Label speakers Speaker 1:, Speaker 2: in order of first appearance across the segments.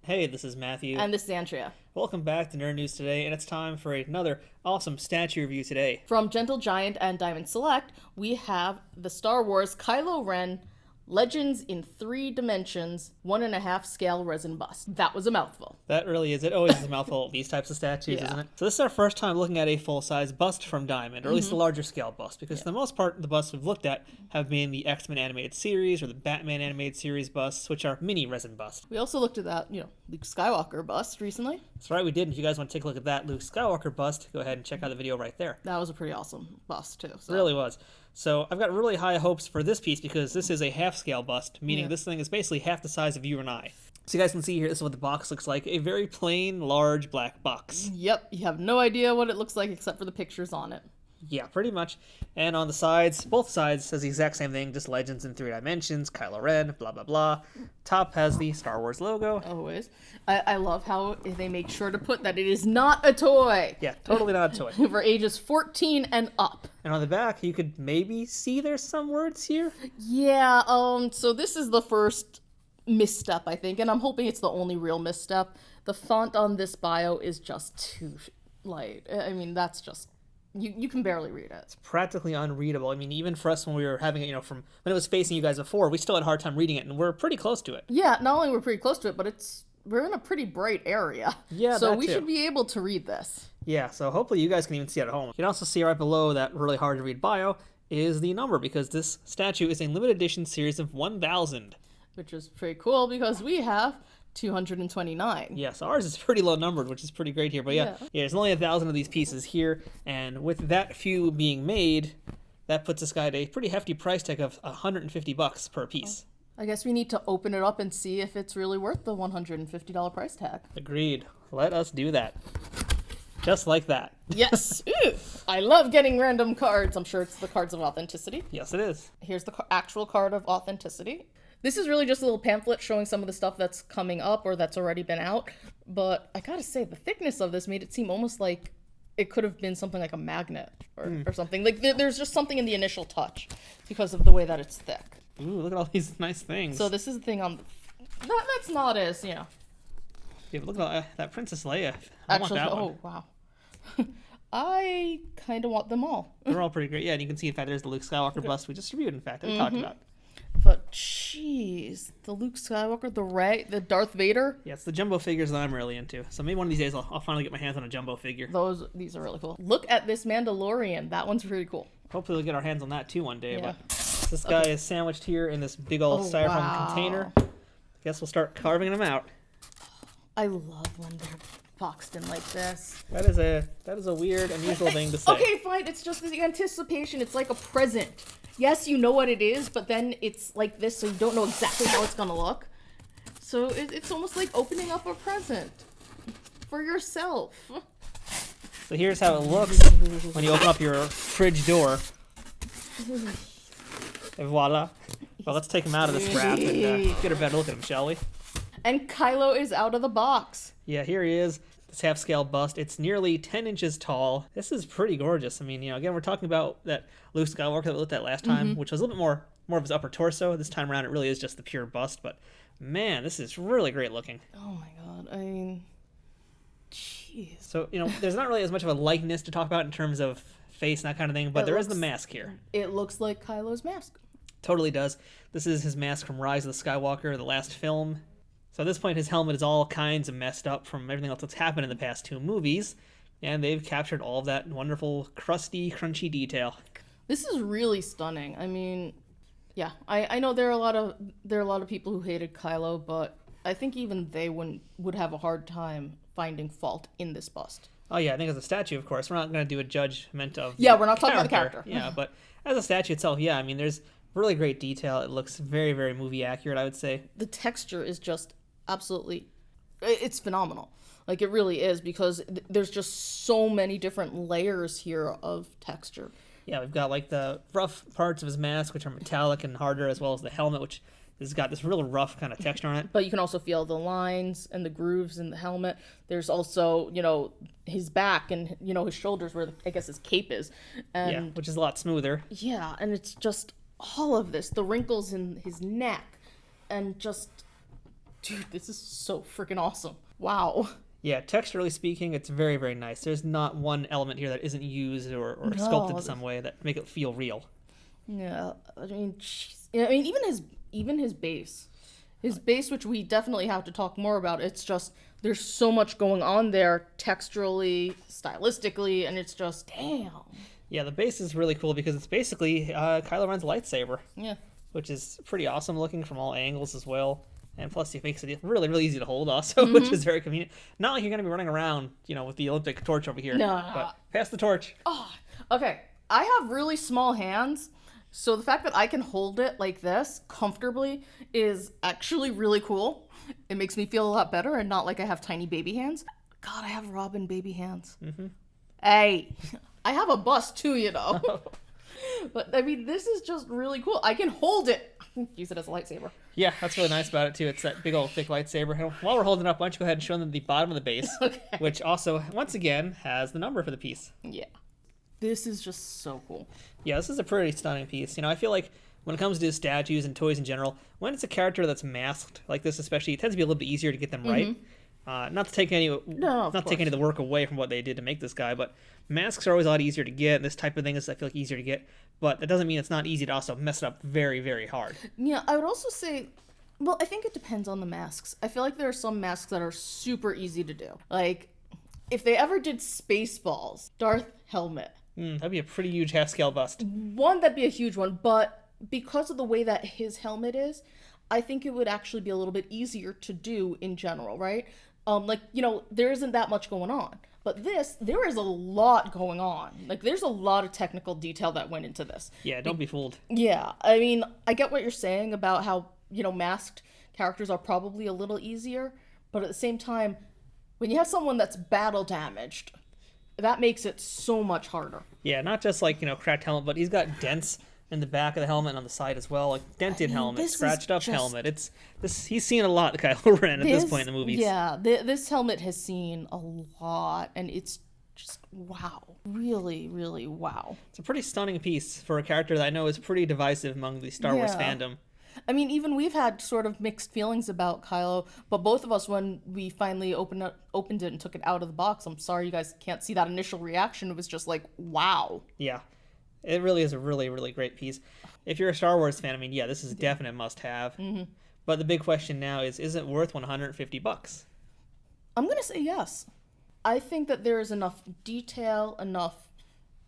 Speaker 1: Hey, this is Matthew.
Speaker 2: And this is Andrea.
Speaker 1: Welcome back to Nerd News Today, and it's time for another awesome statue review today.
Speaker 2: From Gentle Giant and Diamond Select, we have the Star Wars Kylo Ren Legends in 3 Dimensions 1.5 scale resin bust. That was a mouthful.
Speaker 1: That really is. It always is a mouthful, these types of statues,
Speaker 2: Yeah.
Speaker 1: isn't it? So this is our first time looking at a full-size bust from Diamond, or at least a larger scale bust, because for the most part, the busts we've looked at have been the X-Men animated series or the Batman animated series busts, which are mini resin busts.
Speaker 2: We also looked at that, Luke Skywalker bust recently.
Speaker 1: That's right, we did. If you guys want to take a look at that Luke Skywalker bust, go ahead and check out the video right there.
Speaker 2: That was a pretty awesome bust, too.
Speaker 1: It really was. So I've got really high hopes for this piece because this is a half-scale bust, meaning this thing is basically half the size of you and I. So you guys can see here, this is what the box looks like. A very plain, large, black box.
Speaker 2: Yep, you have no idea what it looks like except for the pictures on it.
Speaker 1: Yeah, pretty much. And on the sides, both sides says the exact same thing, just Legends in 3 Dimensions, Kylo Ren, blah, blah, blah. Top has the Star Wars logo.
Speaker 2: Always. I love how they make sure to put that it is not a toy.
Speaker 1: Yeah, totally not a toy.
Speaker 2: For ages 14 and up.
Speaker 1: And on the back, you could maybe see there's some words here.
Speaker 2: Yeah, so this is the first misstep, I think, and I'm hoping it's the only real misstep. The font on this bio is just too light. I mean, that's just... You can barely read it.
Speaker 1: It's practically unreadable. I mean, even for us when we were having it, from when it was facing you guys before, we still had a hard time reading it, and we're pretty close to it.
Speaker 2: Yeah, not only we're pretty close to it, but we're in a pretty bright area.
Speaker 1: Yeah,
Speaker 2: so
Speaker 1: that
Speaker 2: we
Speaker 1: too.
Speaker 2: should be able to read this.
Speaker 1: Yeah, so hopefully you guys can even see it at home. You can also see right below that really hard to read bio is the number, because this statue is a limited edition series of 1,000.
Speaker 2: Which is pretty cool because we have 229.
Speaker 1: Yes, ours is pretty low numbered, which is pretty great here. But yeah, there's only 1,000 of these pieces here, and with that few being made, that puts this guy at a pretty hefty price tag of $150 per piece.
Speaker 2: I guess we need to open it up and see if it's really worth the $150 price tag.
Speaker 1: Agreed. Let us do that. Just like that.
Speaker 2: Yes. Ooh, I love getting random cards. I'm sure it's the cards of authenticity.
Speaker 1: Yes, it is.
Speaker 2: Here's the actual card of authenticity. This is really just a little pamphlet showing some of the stuff that's coming up or that's already been out. But I gotta say, the thickness of this made it seem almost like it could have been something like a magnet or something. Like there's just something in the initial touch because of the way that it's thick.
Speaker 1: Ooh, look at all these nice things.
Speaker 2: So this is the thing on... That's not as,
Speaker 1: Yeah, but look at that Princess Leia. I want that one.
Speaker 2: Oh, wow. I kind of want them all.
Speaker 1: They're all pretty great. Yeah, and you can see, in fact, there's the Luke Skywalker bust we just reviewed, in fact, that we talked about.
Speaker 2: But, jeez, the Luke Skywalker, the Darth Vader.
Speaker 1: Yeah, it's the jumbo figures that I'm really into. So maybe one of these days I'll finally get my hands on a jumbo figure.
Speaker 2: These are really cool. Look at this Mandalorian. That one's pretty cool.
Speaker 1: Hopefully we'll get our hands on that too one day.
Speaker 2: Yeah.
Speaker 1: But this guy is sandwiched here in this big old styrofoam container. Guess we'll start carving them out.
Speaker 2: I love when they're boxed in like this.
Speaker 1: That is a weird, unusual thing to say.
Speaker 2: Okay, fine. It's just the anticipation. It's like a present. Yes, you know what it is, but then it's like this, so you don't know exactly how it's gonna look. So it's almost like opening up a present for yourself.
Speaker 1: So here's how it looks when you open up your fridge door. And voila. Well, let's take him out of this wrap and get a better look at him, shall we?
Speaker 2: And Kylo is out of the box.
Speaker 1: Yeah, here he is. This half-scale bust. It's nearly 10 inches tall. This is pretty gorgeous. I mean, again, we're talking about that Luke Skywalker that we looked at last time, which was a little bit more of his upper torso. This time around, it really is just the pure bust. But, man, this is really great looking.
Speaker 2: Oh, my God. I mean, jeez.
Speaker 1: So, there's not really as much of a likeness to talk about in terms of face and that kind of thing, but there is the mask here.
Speaker 2: It looks like Kylo's mask.
Speaker 1: Totally does. This is his mask from Rise of the Skywalker, the last film. So at this point, his helmet is all kinds of messed up from everything else that's happened in the past 2 movies, and they've captured all of that wonderful, crusty, crunchy detail.
Speaker 2: This is really stunning. I mean, yeah, I know there are a lot of people who hated Kylo, but I think even they would have a hard time finding fault in this bust.
Speaker 1: Oh yeah, I think as a statue, of course, we're not going to do a judgment of.
Speaker 2: Yeah, we're not talking about the character.
Speaker 1: Yeah, but as a statue itself, yeah, I mean, there's really great detail. It looks very, very movie accurate, I would say.
Speaker 2: The texture is just absolutely, it's phenomenal. Like, it really is, because there's just so many different layers here of texture.
Speaker 1: Yeah, we've got like the rough parts of his mask, which are metallic and harder, as well as the helmet, which has got this real rough kind of texture on it.
Speaker 2: But you can also feel the lines and the grooves in the helmet. There's also, his back and, his shoulders where I guess his cape is. And,
Speaker 1: yeah, which is a lot smoother.
Speaker 2: Yeah, and it's just all of this. The wrinkles in his neck and just Dude, this is so freaking awesome. Wow.
Speaker 1: Yeah, texturally speaking, it's very, very nice. There's not one element here that isn't used or sculpted in some way that make it feel real.
Speaker 2: Yeah, I mean, jeez. Yeah, I mean, even his base. His base, which we definitely have to talk more about, it's just, there's so much going on there texturally, stylistically, and it's just, damn.
Speaker 1: Yeah, the base is really cool because it's basically Kylo Ren's lightsaber.
Speaker 2: Yeah.
Speaker 1: Which is pretty awesome looking from all angles as well. And plus, it makes it really, really easy to hold also, which is very convenient. Not like you're going to be running around, with the Olympic torch over here.
Speaker 2: No.
Speaker 1: But pass the torch.
Speaker 2: Oh, okay. I have really small hands, so the fact that I can hold it like this comfortably is actually really cool. It makes me feel a lot better and not like I have tiny baby hands. God, I have Robin baby hands. Mm-hmm. Hey, I have a bust too, But, I mean, this is just really cool. I can hold it. Use it as a lightsaber.
Speaker 1: Yeah, that's really nice about it, too. It's that big old thick lightsaber. While we're holding it up, why don't you go ahead and show them the bottom of the base,
Speaker 2: Okay.
Speaker 1: which also, once again, has the number for the piece.
Speaker 2: Yeah. This is just so cool.
Speaker 1: Yeah, this is a pretty stunning piece. I feel like when it comes to statues and toys in general, when it's a character that's masked like this especially, it tends to be a little bit easier to get them right. Not to take any of the work away from what they did to make this guy, but masks are always a lot easier to get, and this type of thing is, I feel like, easier to get. But that doesn't mean it's not easy to also mess it up very, very hard.
Speaker 2: Yeah, I would also say, well, I think it depends on the masks. I feel like there are some masks that are super easy to do. Like, if they ever did Spaceballs, Darth helmet.
Speaker 1: That'd be a pretty huge half-scale bust.
Speaker 2: One, that'd be a huge one, but because of the way that his helmet is, I think it would actually be a little bit easier to do in general, right? There isn't that much going on. But there is a lot going on. Like, there's a lot of technical detail that went into this.
Speaker 1: Yeah, don't be fooled.
Speaker 2: Yeah, I mean, I get what you're saying about how, masked characters are probably a little easier, but at the same time, when you have someone that's battle damaged, that makes it so much harder.
Speaker 1: Yeah, not just like, cracked helmet, but he's got dents in the back of the helmet and on the side as well, like dented helmet, scratched up helmet. He's seen a lot, the Kylo Ren, at this point in the movies.
Speaker 2: Yeah, this helmet has seen a lot, and it's just wow, really, really wow.
Speaker 1: It's a pretty stunning piece for a character that I know is pretty divisive among the Star Wars fandom.
Speaker 2: I mean, even we've had sort of mixed feelings about Kylo, but both of us, when we finally opened it and took it out of the box, I'm sorry you guys can't see that initial reaction. It was just like, wow.
Speaker 1: Yeah. It really is a really, really great piece. If you're a Star Wars fan, I mean, yeah, this is a definite must-have. Mm-hmm. But the big question now is it worth $150?
Speaker 2: I'm going to say yes. I think that there is enough detail, enough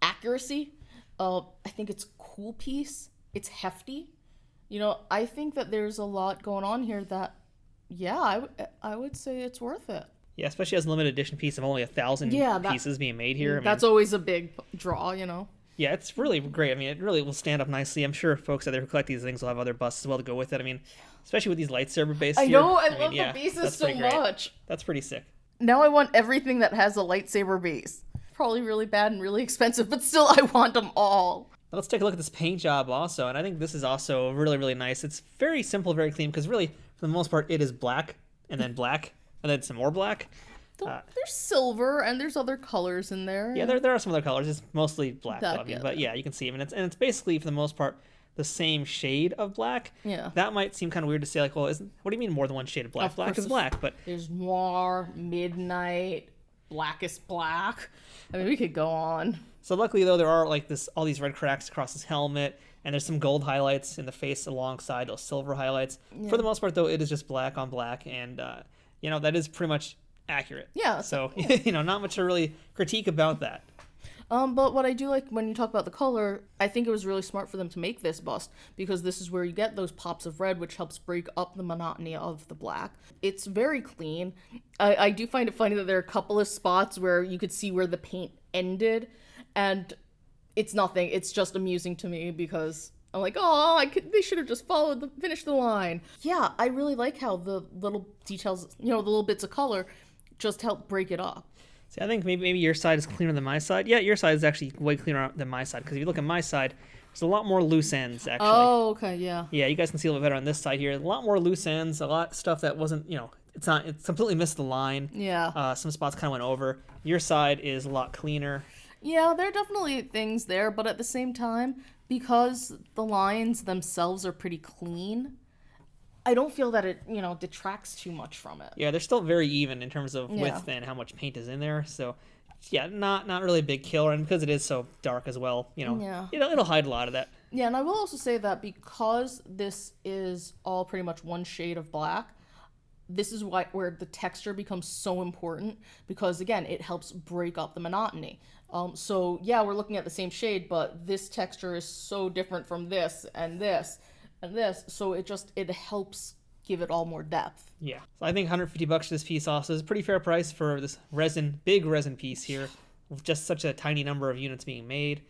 Speaker 2: accuracy. I think it's a cool piece. It's hefty. I think that there's a lot going on here that, yeah, I would say it's worth it.
Speaker 1: Yeah, especially as a limited edition piece of only 1,000 pieces being made here.
Speaker 2: That's always a big draw,
Speaker 1: Yeah, it's really great. I mean, it really will stand up nicely. I'm sure folks out there who collect these things will have other busts as well to go with it. I mean, especially with these lightsaber bases.
Speaker 2: I know, I love the bases so much.
Speaker 1: That's pretty sick.
Speaker 2: Now I want everything that has a lightsaber base. Probably really bad and really expensive, but still I want them all.
Speaker 1: Let's take a look at this paint job also, and I think this is also really, really nice. It's very simple, very clean, because really, for the most part, it is black, and then black, and then some more black.
Speaker 2: There's silver, and there's other colors in there.
Speaker 1: Yeah, there are some other colors. It's mostly black, but yeah, you can see them. And it's basically, for the most part, the same shade of black. Yeah. That might seem kind of weird to say, like, well, what do you mean more than one shade of black? Black is black, but...
Speaker 2: There's noir, midnight, blackest black. I mean, we could go on.
Speaker 1: So luckily, though, there are, like, all these red cracks across his helmet, and there's some gold highlights in the face alongside those silver highlights. Yeah. For the most part, though, it is just black on black, and, that is pretty much accurate.
Speaker 2: Yeah.
Speaker 1: So, not much to really critique about that.
Speaker 2: But what I do like when you talk about the color, I think it was really smart for them to make this bust, because this is where you get those pops of red, which helps break up the monotony of the black. It's very clean. I do find it funny that there are a couple of spots where you could see where the paint ended, and it's nothing. It's just amusing to me because I'm like, oh, they should have just finished the line. Yeah, I really like how the little details, the little bits of color just help break it up.
Speaker 1: See, I think maybe your side is cleaner than my side. Yeah, your side is actually way cleaner than my side, because if you look at my side, there's a lot more loose ends, actually.
Speaker 2: Oh, okay, yeah.
Speaker 1: Yeah, you guys can see a little bit better on this side here. A lot more loose ends, a lot of stuff that wasn't, it's completely missed the line.
Speaker 2: Yeah.
Speaker 1: Some spots kind of went over. Your side is a lot cleaner.
Speaker 2: Yeah, there are definitely things there, but at the same time, because the lines themselves are pretty clean, I don't feel that it, detracts too much from it.
Speaker 1: Yeah, they're still very even in terms of width and how much paint is in there. So, yeah, not really a big killer, and because it is so dark as well, it'll hide a lot of that.
Speaker 2: Yeah, and I will also say that because this is all pretty much one shade of black, this is where the texture becomes so important, because again, it helps break up the monotony. So yeah, we're looking at the same shade, but this texture is so different from this and this and this, so it helps give it all more depth.
Speaker 1: Yeah, so I think $150 for this piece also is a pretty fair price for this big resin piece here, with just such a tiny number of units being made.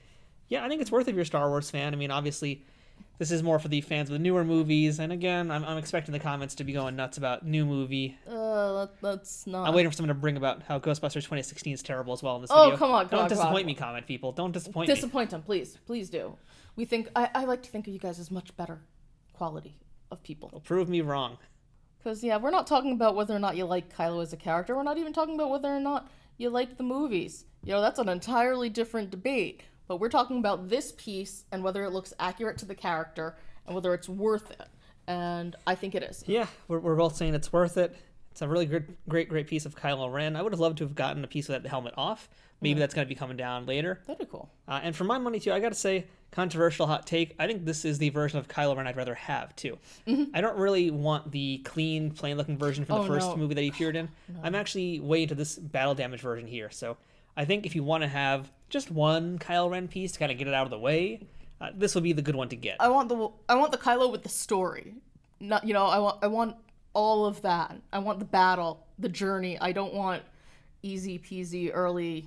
Speaker 1: Yeah, I think it's worth it if you're a Star Wars fan. I mean, obviously, this is more for the fans of the newer movies, and again, I'm expecting the comments to be going nuts about new movie.
Speaker 2: That's not...
Speaker 1: I'm waiting for someone to bring about how Ghostbusters 2016 is terrible as well in this video.
Speaker 2: Oh, come on.
Speaker 1: Don't disappoint me, comment people. Don't disappoint me.
Speaker 2: Disappoint them, please. Please do. I like to think of you guys as much better quality of people.
Speaker 1: Well, prove me wrong.
Speaker 2: Because, yeah, we're not talking about whether or not you like Kylo as a character. We're not even talking about whether or not you like the movies. That's an entirely different debate. But we're talking about this piece and whether it looks accurate to the character and whether it's worth it. And I think it is.
Speaker 1: Yeah, we're both saying it's worth it. It's a really great piece of Kylo Ren. I would have loved to have gotten a piece with that helmet off. Maybe that's going to be coming down later.
Speaker 2: That'd be cool.
Speaker 1: And for my money, too, I got to say, controversial hot take, I think this is the version of Kylo Ren I'd rather have, too. I don't really want the clean, plain-looking version from the first movie that he appeared in. No. I'm actually way into this battle damage version here. So I think if you want to have just one Kylo Ren piece to kind of get it out of the way, this will be the good one to get.
Speaker 2: I want the Kylo with the story. Not, I want all of that. I want the battle, the journey. I don't want easy peasy early,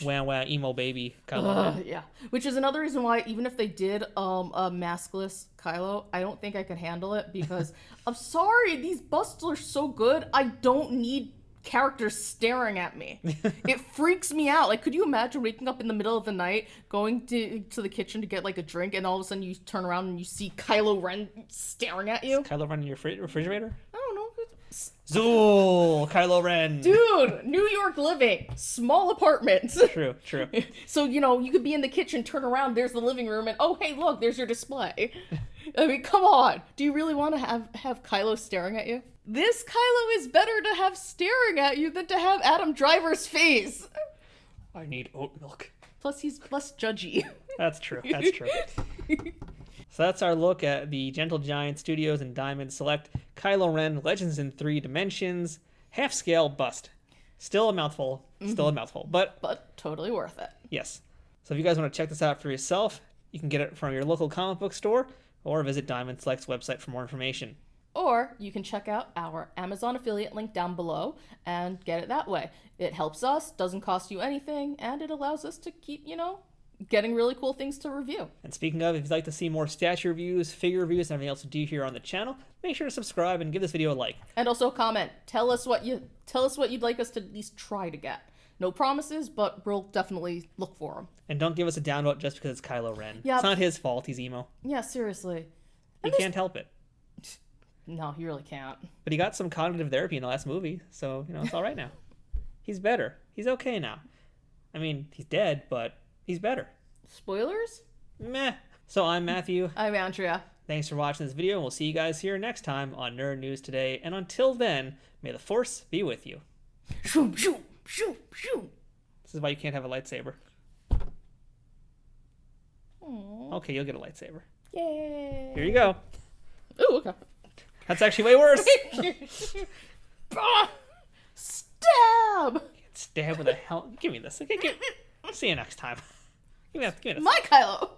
Speaker 1: wah emo baby Kylo Ren.
Speaker 2: Yeah, which is another reason why even if they did a maskless Kylo, I don't think I could handle it, because I'm sorry, these busts are so good. I don't need characters staring at me. It freaks me out. Like, could you imagine waking up in the middle of the night, going to the kitchen to get like a drink, and all of a sudden you turn around and you see Kylo Ren staring at you?
Speaker 1: Is Kylo Ren in your refrigerator?
Speaker 2: I don't know.
Speaker 1: Zool, Kylo Ren.
Speaker 2: Dude, New York living, small apartments.
Speaker 1: True.
Speaker 2: So, you could be in the kitchen, turn around, there's the living room, and oh, hey, look, there's your display. I mean, come on. Do you really want to have Kylo staring at you? This Kylo is better to have staring at you than to have Adam Driver's face.
Speaker 1: I need oat milk.
Speaker 2: Plus, he's less judgy.
Speaker 1: That's true. So that's our look at the Gentle Giant Studios and Diamond Select Kylo Ren Legends in 3 Dimensions half-scale bust. Still a mouthful. But
Speaker 2: totally worth it.
Speaker 1: Yes. So if you guys want to check this out for yourself, you can get it from your local comic book store or visit Diamond Select's website for more information.
Speaker 2: Or you can check out our Amazon affiliate link down below and get it that way. It helps us, doesn't cost you anything, and it allows us to keep, getting really cool things to review.
Speaker 1: And speaking of, if you'd like to see more statue reviews, figure reviews, and everything else we do here on the channel, make sure to subscribe and give this video a like.
Speaker 2: And also comment. Tell us what you'd like us to at least try to get. No promises, but we'll definitely look for them.
Speaker 1: And don't give us a downvote just because it's Kylo Ren.
Speaker 2: Yep.
Speaker 1: It's not his fault. He's emo.
Speaker 2: Yeah, seriously.
Speaker 1: He can't help it.
Speaker 2: No, he really can't.
Speaker 1: But he got some cognitive therapy in the last movie, so, it's all right now. He's better. He's okay now. I mean, he's dead, but he's better.
Speaker 2: Spoilers?
Speaker 1: Meh. So I'm Matthew.
Speaker 2: I'm Andrea.
Speaker 1: Thanks for watching this video, and we'll see you guys here next time on Nerd News Today. And until then, may the Force be with you.
Speaker 2: Shoo, shoo, shoo, shoo.
Speaker 1: This is why you can't have a lightsaber.
Speaker 2: Aww.
Speaker 1: Okay, you'll get a lightsaber.
Speaker 2: Yay.
Speaker 1: Here you go.
Speaker 2: Ooh, okay.
Speaker 1: That's actually way worse.
Speaker 2: Stab!
Speaker 1: Stab with a helmet. Give me this. Okay, see you next time. Give me that.
Speaker 2: My Kylo!